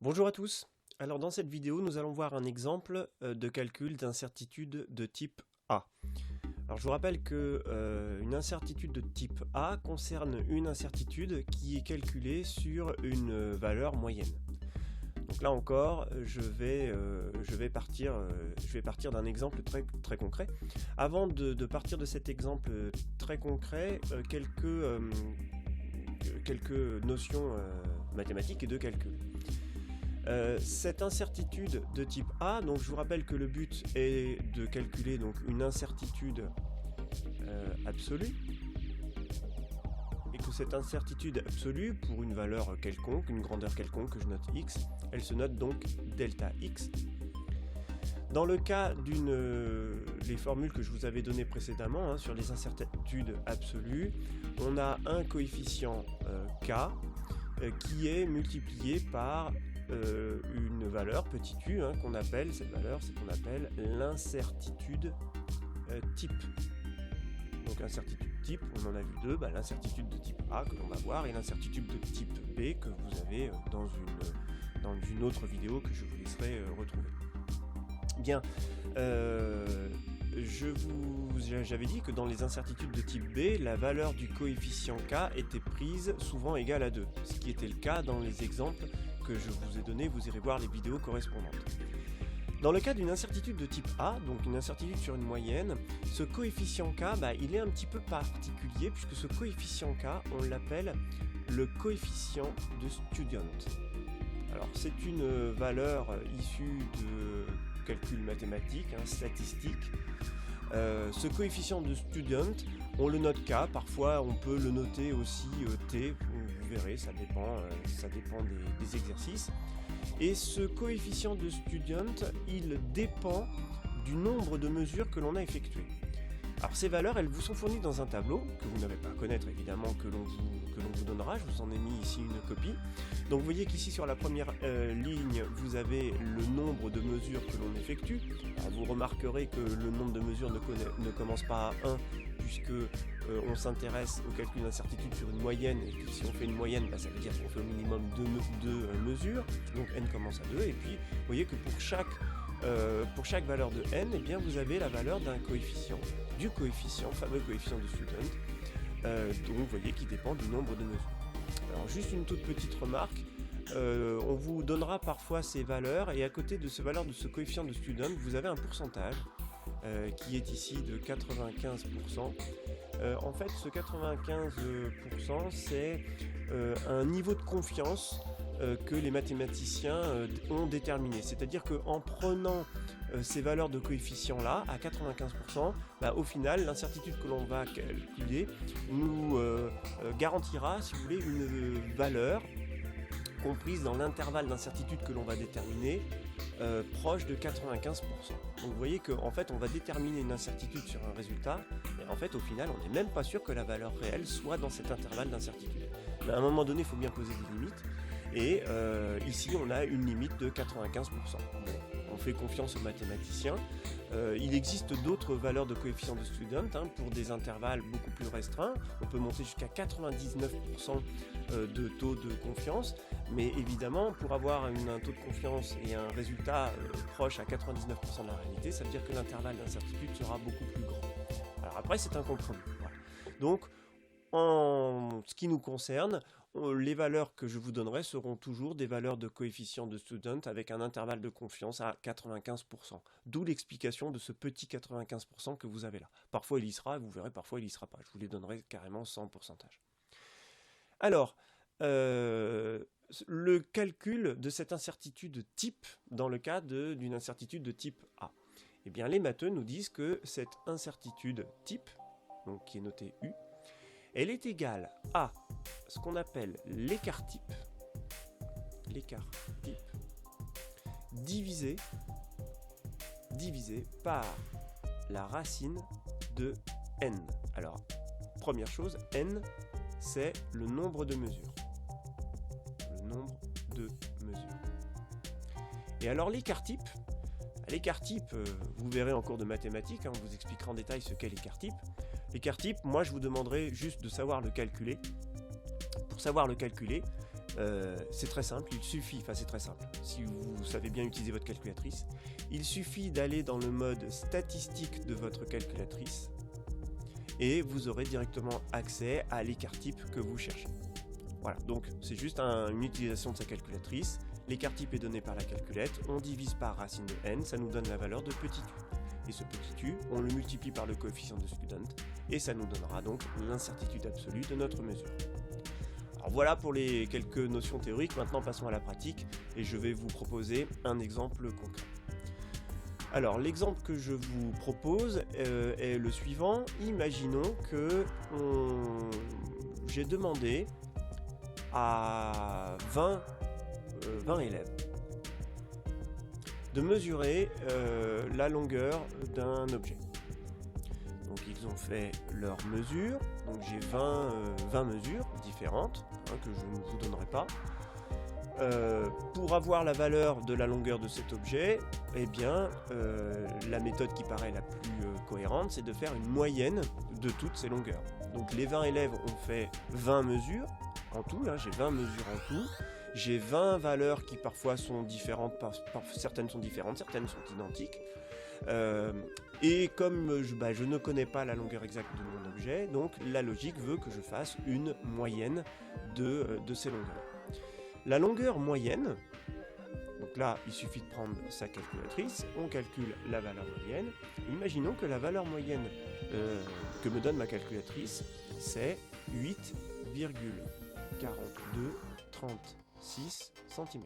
Bonjour à tous. Alors dans cette vidéo, nous allons voir un exemple de calcul d'incertitude de type A. Alors je vous rappelle que une incertitude de type A concerne une incertitude qui est calculée sur une valeur moyenne. Donc là encore, je vais partir d'un exemple très concret. Avant de partir de cet exemple très concret, quelques notions mathématiques et de calcul. Cette incertitude de type A, donc je vous rappelle que le but est de calculer donc une incertitude absolue, et que cette incertitude absolue, pour une valeur quelconque, une grandeur quelconque que je note x, elle se note donc delta x. Dans le cas les formules que je vous avais données précédemment sur les incertitudes absolues, on a un coefficient k qui est multiplié par une valeur, petit u, qu'on appelle, cette valeur, c'est qu'on appelle l'incertitude type. Donc l'incertitude type, on en a vu deux, l'incertitude de type A que l'on va voir et l'incertitude de type B que vous avez dans une autre vidéo que je vous laisserai retrouver. Bien, j'avais dit que dans les incertitudes de type B, la valeur du coefficient K était prise souvent égale à 2, ce qui était le cas dans les exemples que je vous ai donnés, vous irez voir les vidéos correspondantes. Dans le cas d'une incertitude de type A, donc une incertitude sur une moyenne, ce coefficient K, il est un petit peu particulier, puisque ce coefficient K, on l'appelle le coefficient de student. Alors c'est une valeur issue de calcul mathématique, statistique. Ce coefficient de student, on le note K, parfois on peut le noter aussi T, vous verrez, ça dépend des exercices. Et ce coefficient de student, il dépend du nombre de mesures que l'on a effectuées. Alors ces valeurs, elles vous sont fournies dans un tableau, que vous n'avez pas à connaître évidemment, que l'on vous donnera, je vous en ai mis ici une copie. Donc vous voyez qu'ici sur la première ligne, vous avez le nombre de mesures que l'on effectue. Alors, vous remarquerez que le nombre de mesures ne commence pas à 1, puisque on s'intéresse au calcul d'incertitude sur une moyenne, et que si on fait une moyenne, ça veut dire qu'on fait au minimum 2 mesures, donc n commence à 2, et puis vous voyez que pour chaque valeur de n, eh bien, vous avez la valeur d'un coefficient, fameux coefficient de student, donc vous voyez qui dépend du nombre de mesures. Alors juste une toute petite remarque, on vous donnera parfois ces valeurs, et à côté de ces valeurs de ce coefficient de student, vous avez un pourcentage qui est ici de 95%. En fait, ce 95%, c'est un niveau de confiance que les mathématiciens ont déterminé. C'est-à-dire qu'en prenant ces valeurs de coefficient-là, à 95%, au final, l'incertitude que l'on va calculer nous garantira, si vous voulez, une valeur comprise dans l'intervalle d'incertitude que l'on va déterminer, proche de 95%. Donc vous voyez qu'en fait on va déterminer une incertitude sur un résultat, et en fait au final on n'est même pas sûr que la valeur réelle soit dans cet intervalle d'incertitude. Mais à un moment donné il faut bien poser des limites, et ici on a une limite de 95%. Bon, on fait confiance aux mathématiciens. Il existe d'autres valeurs de coefficient de student pour des intervalles beaucoup plus restreints. On peut monter jusqu'à 99% de taux de confiance, mais évidemment pour avoir un taux de confiance et un résultat proche à 99% de la réalité, ça veut dire que l'intervalle d'incertitude sera beaucoup plus grand. Alors après c'est un compromis. Voilà. Donc en ce qui nous concerne, les valeurs que je vous donnerai seront toujours des valeurs de coefficient de student avec un intervalle de confiance à 95%. D'où l'explication de ce petit 95% que vous avez là. Parfois il y sera, vous verrez, parfois il y sera pas. Je vous les donnerai carrément sans pourcentage. Alors, le calcul de cette incertitude type dans le cas d'une incertitude de type A. Eh bien, les matheux nous disent que cette incertitude type, donc qui est notée U, elle est égale à ce qu'on appelle l'écart type, divisé par la racine de n. Alors, première chose, n, c'est le nombre de mesures. Et alors l'écart type, vous verrez en cours de mathématiques, on vous expliquera en détail ce qu'est l'écart type. L'écart type, moi je vous demanderai juste de savoir le calculer. Pour savoir le calculer, C'est très simple, c'est très simple, si vous savez bien utiliser votre calculatrice, il suffit d'aller dans le mode statistique de votre calculatrice et vous aurez directement accès à l'écart type que vous cherchez. Voilà, donc c'est juste une utilisation de sa calculatrice, l'écart type est donné par la calculette, on divise par racine de n, ça nous donne la valeur de petit u. Et ce petit u, on le multiplie par le coefficient de student, et ça nous donnera donc l'incertitude absolue de notre mesure. Alors voilà pour les quelques notions théoriques, maintenant passons à la pratique, et je vais vous proposer un exemple concret. Alors l'exemple que je vous propose est le suivant. Imaginons que j'ai demandé à 20 élèves de mesurer la longueur d'un objet. Donc ils ont fait leurs mesures, donc j'ai 20 mesures différentes que je ne vous donnerai pas. Pour avoir la valeur de la longueur de cet objet, eh bien, la méthode qui paraît la plus cohérente, c'est de faire une moyenne de toutes ces longueurs. Donc les 20 élèves ont fait 20 mesures en tout, j'ai 20 mesures en tout, j'ai 20 valeurs qui parfois sont différentes, certaines sont différentes, certaines sont identiques. Et comme je ne connais pas la longueur exacte de mon objet, donc la logique veut que je fasse une moyenne de ces longueurs. La longueur moyenne, donc là il suffit de prendre sa calculatrice, on calcule la valeur moyenne. Imaginons que la valeur moyenne que me donne ma calculatrice, c'est 8,4236 cm.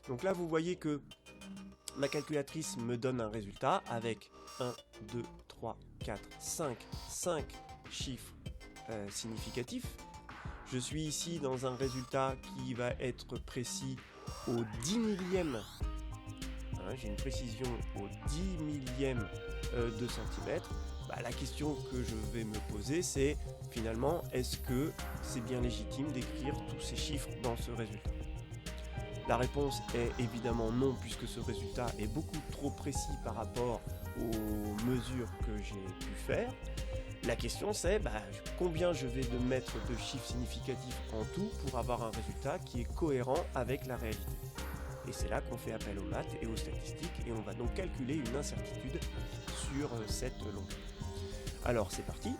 Donc là vous voyez que ma calculatrice me donne un résultat avec 1, 2, 3, 4, 5 chiffres significatifs. Je suis ici dans un résultat qui va être précis au 10 millième. J'ai une précision au 10 millième de centimètre. La question que je vais me poser, c'est finalement, est-ce que c'est bien légitime d'écrire tous ces chiffres dans ce résultat ? La réponse est évidemment non, puisque ce résultat est beaucoup trop précis par rapport aux mesures que j'ai pu faire. La question c'est combien je vais mettre de chiffres significatifs en tout pour avoir un résultat qui est cohérent avec la réalité. Et c'est là qu'on fait appel aux maths et aux statistiques et on va donc calculer une incertitude sur cette longueur. Alors c'est parti.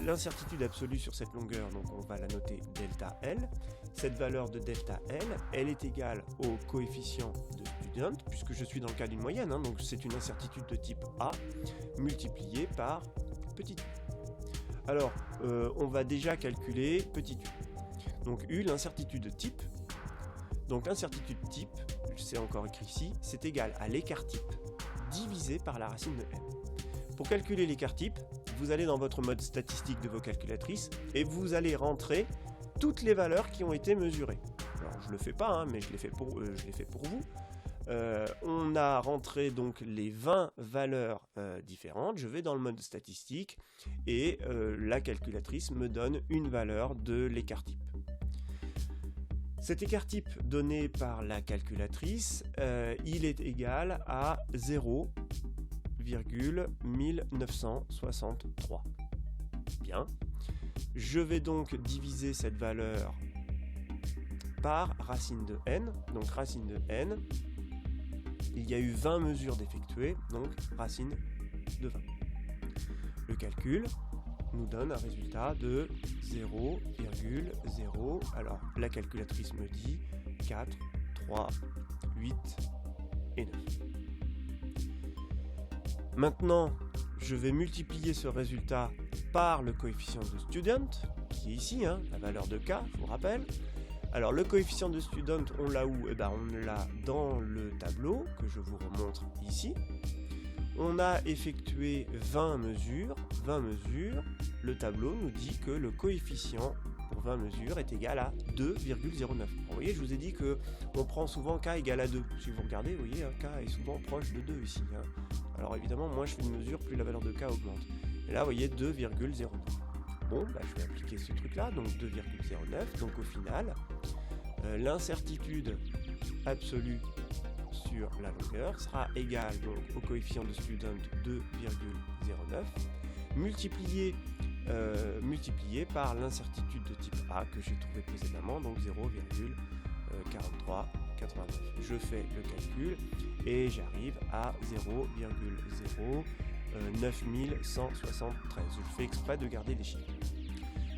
L'incertitude absolue sur cette longueur, donc on va la noter delta L. Cette valeur de delta L, elle est égale au coefficient de student, puisque je suis dans le cas d'une moyenne, donc c'est une incertitude de type A, multipliée par petit u. Alors, on va déjà calculer petit u. Donc U, l'incertitude type. Donc l'incertitude type, c'est encore écrit ici, c'est égal à l'écart type divisé par la racine de n. Pour calculer l'écart type, vous allez dans votre mode statistique de vos calculatrices et vous allez rentrer toutes les valeurs qui ont été mesurées. Alors je le fais pas, mais je l'ai fait pour vous. On a rentré donc les 20 valeurs différentes. Je vais dans le mode statistique et la calculatrice me donne une valeur de l'écart type. Cet écart type donné par la calculatrice, il est égal à 0,1963. Bien. Je vais donc diviser cette valeur par racine de n. Donc racine de n, il y a eu 20 mesures d'effectuer, donc racine de 20. Le calcul nous donne un résultat de 0,0. Alors la calculatrice me dit 4, 3, 8 et 9. Maintenant, je vais multiplier ce résultat par le coefficient de student, qui est ici, la valeur de k, je vous rappelle. Alors le coefficient de student, on l'a où ? On l'a dans le tableau, que je vous remontre ici. On a effectué 20 mesures. Le tableau nous dit que le coefficient pour 20 mesures est égal à 2,09. Vous voyez, je vous ai dit qu'on prend souvent k égale à 2. Si vous regardez, vous voyez, k est souvent proche de 2 ici. Alors évidemment, moins je fais une mesure, plus la valeur de k augmente. Et là, vous voyez, 2,09. Bon, je vais appliquer ce truc-là, donc 2,09. Donc au final, l'incertitude absolue sur la longueur sera égale donc, au coefficient de student 2,09 multiplié multiplié par l'incertitude de type A que j'ai trouvé précédemment, donc 0,4389. Je fais le calcul et j'arrive à 0,09173. Je fais exprès de garder les chiffres.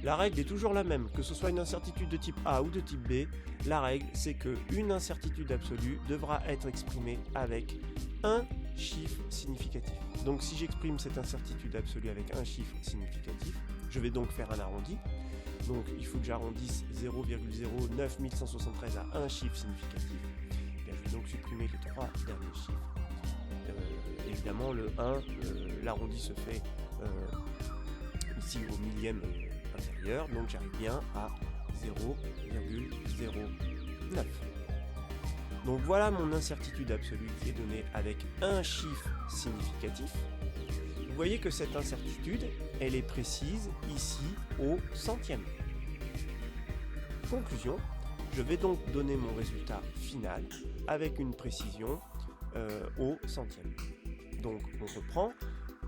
La règle est toujours la même, que ce soit une incertitude de type A ou de type B. La règle, c'est qu'une incertitude absolue devra être exprimée avec un chiffre significatif. Donc si j'exprime cette incertitude absolue avec un chiffre significatif, je vais donc faire un arrondi. Donc il faut que j'arrondisse 0,09173 à un chiffre significatif. Et bien, je vais donc supprimer les trois derniers chiffres. Évidemment, le 1, l'arrondi se fait ici au millième intérieur, donc j'arrive bien à 0,09. Donc voilà mon incertitude absolue qui est donnée avec un chiffre significatif. Vous voyez que cette incertitude, elle est précise ici au centième. Conclusion, je vais donc donner mon résultat final avec une précision au centième. Donc on reprend,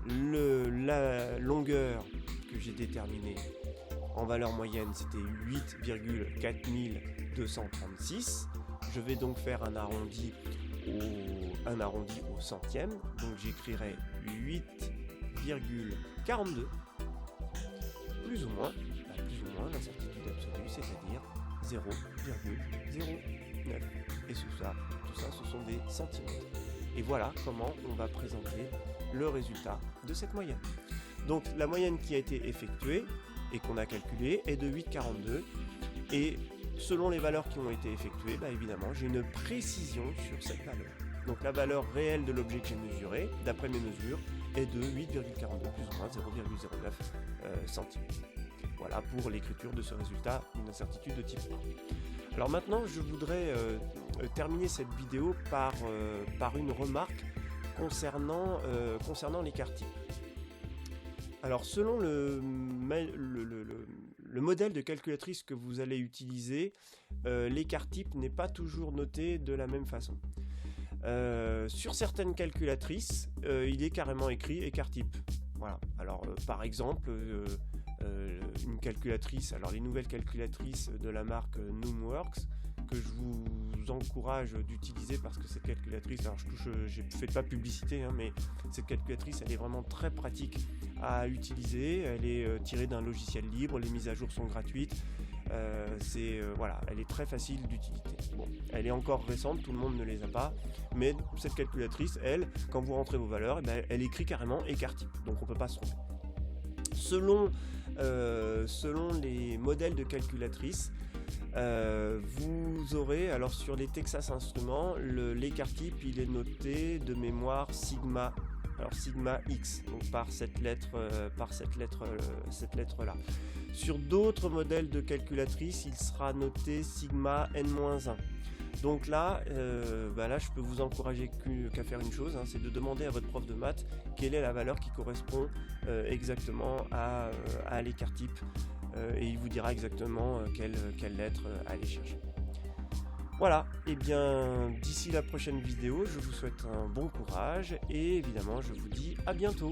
la longueur que j'ai déterminée en valeur moyenne, c'était 8,4236. Je vais donc faire un arrondi au centième, donc j'écrirai 8,42 plus ou moins l'incertitude absolue, c'est-à-dire 0,09. Et tout ça, ce sont des centimètres. Et voilà comment on va présenter le résultat de cette moyenne. Donc la moyenne qui a été effectuée et qu'on a calculée est de 8,42, et selon les valeurs qui ont été effectuées, évidemment, j'ai une précision sur cette valeur. Donc la valeur réelle de l'objet que j'ai mesuré, d'après mes mesures, est de 8,42 plus ou moins 0,09 centimes. Voilà pour l'écriture de ce résultat d'une incertitude de type A. Alors maintenant, je voudrais terminer cette vidéo par une remarque concernant l'écart type. Alors selon le modèle de calculatrice que vous allez utiliser, l'écart type n'est pas toujours noté de la même façon. Sur certaines calculatrices, il est carrément écrit écart type. Voilà. Alors par exemple, une calculatrice, alors les nouvelles calculatrices de la marque Numworks, que je vous encourage d'utiliser parce que cette calculatrice, alors je ne fais pas publicité, mais cette calculatrice, elle est vraiment très pratique à utiliser. Elle est tirée d'un logiciel libre, les mises à jour sont gratuites. Voilà, elle est très facile d'utilité. Bon, elle est encore récente, tout le monde ne les a pas, mais cette calculatrice, elle, quand vous rentrez vos valeurs, elle écrit carrément écart type, donc on ne peut pas se tromper. Selon les modèles de calculatrices, vous aurez, alors sur les Texas Instruments, l'écart type il est noté de mémoire sigma, alors sigma X, donc par cette lettre là. Sur d'autres modèles de calculatrices, il sera noté sigma n-1. Donc là, je peux vous encourager qu'à faire une chose, c'est de demander à votre prof de maths quelle est la valeur qui correspond exactement à l'écart type, et il vous dira exactement quelle lettre aller chercher. Voilà, et bien d'ici la prochaine vidéo, je vous souhaite un bon courage et évidemment je vous dis à bientôt.